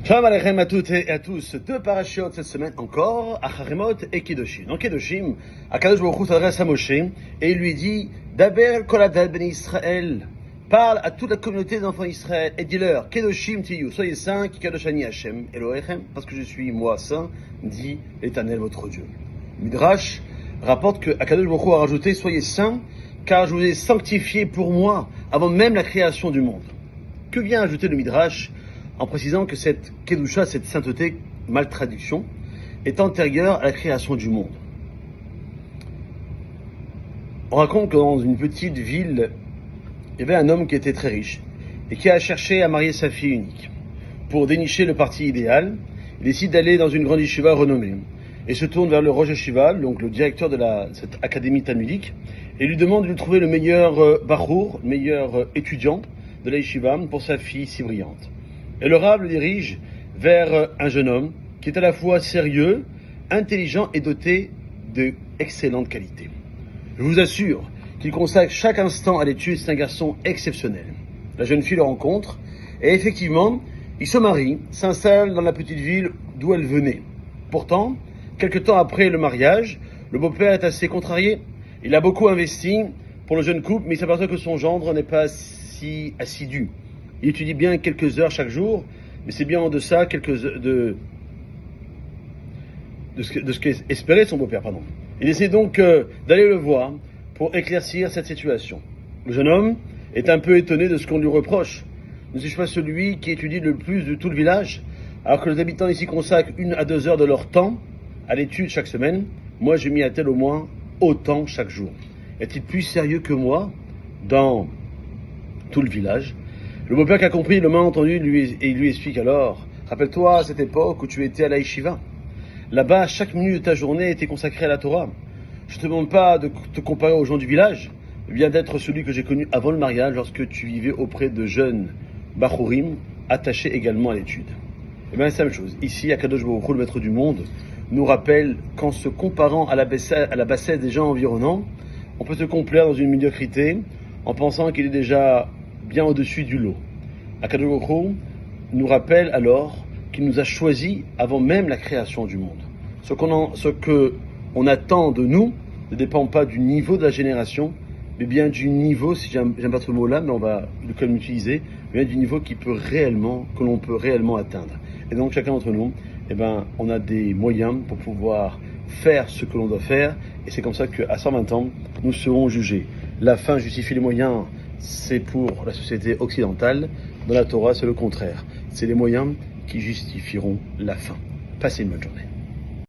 Shalom Aleichem à toutes et à tous. Deux parachutes cette semaine encore, Acharemot et Kedoshim. Dans Kedoshim, Akadosh Baruch Hu s'adresse à Moshe et il lui dit Daber kol adat bnei Israël. Parle à toute la communauté des enfants d'Israël et dis-leur Kedoshim tiyu, soyez saints, ki kadosh ani Hashem Elohechem, parce que je suis moi saint, dit l'Éternel votre Dieu. Midrash rapporte que Akadosh Baruch Hu a rajouté soyez saints, car je vous ai sanctifiés pour moi avant même la création du monde. Que vient ajouter le Midrash en précisant que cette Kedusha, cette sainteté, mal traduction, est antérieure à la création du monde. On raconte que dans une petite ville, il y avait un homme qui était très riche et qui a cherché à marier sa fille unique. Pour dénicher le parti idéal, il décide d'aller dans une grande yeshiva renommée et se tourne vers le Rosh Yeshiva, donc le directeur de cette académie talmudique, et lui demande de lui trouver le meilleur bachour, le meilleur étudiant de la yeshiva pour sa fille si brillante. Et le Rav le dirige vers un jeune homme qui est à la fois sérieux, intelligent et doté d'excellentes qualités. Je vous assure qu'il consacre chaque instant à l'étude, c'est un garçon exceptionnel. La jeune fille le rencontre et effectivement, il se marie, s'installe dans la petite ville d'où elle venait. Pourtant, quelque temps après le mariage, le beau-père est assez contrarié. Il a beaucoup investi pour le jeune couple, mais il s'aperçoit que son gendre n'est pas si assidu. Il étudie bien quelques heures chaque jour, mais c'est bien en deçà de ce qu'espérait son beau-père. Il essaie donc d'aller le voir pour éclaircir cette situation. Le jeune homme est un peu étonné de ce qu'on lui reproche. Ne suis-je pas celui qui étudie le plus de tout le village, alors que les habitants ici consacrent 1 à 2 heures de leur temps à l'étude chaque semaine? Moi, je m'y attelle au moins autant chaque jour. Est-il plus sérieux que moi dans tout le village? Le beau-père qui a compris le malentendu et lui explique alors, rappelle-toi à cette époque où tu étais à la yeshiva. Là-bas, chaque minute de ta journée était consacrée à la Torah. Je ne te demande pas de te comparer aux gens du village, mais bien d'être celui que j'ai connu avant le mariage lorsque tu vivais auprès de jeunes bachurim attachés également à l'étude. Et bien c'est la même chose. Ici, Akadosh Baruch Hu, le maître du monde, nous rappelle qu'en se comparant à la bassesse des gens environnants, on peut se complaire dans une médiocrité en pensant qu'il est déjà bien au-dessus du lot. Akadosh Baruch Hu nous rappelle alors qu'il nous a choisis avant même la création du monde. Ce qu'on attend de nous ne dépend pas du niveau de la génération, mais bien du niveau, si j'aime pas trop le mot là, mais on va le utiliser, mais bien du niveau que l'on peut réellement atteindre. Et donc chacun d'entre nous, on a des moyens pour pouvoir faire ce que l'on doit faire, et c'est comme ça qu'à 120 ans, nous serons jugés. La fin justifie les moyens, c'est pour la société occidentale. Dans la Torah, c'est le contraire. C'est les moyens qui justifieront la fin. Passez une bonne journée.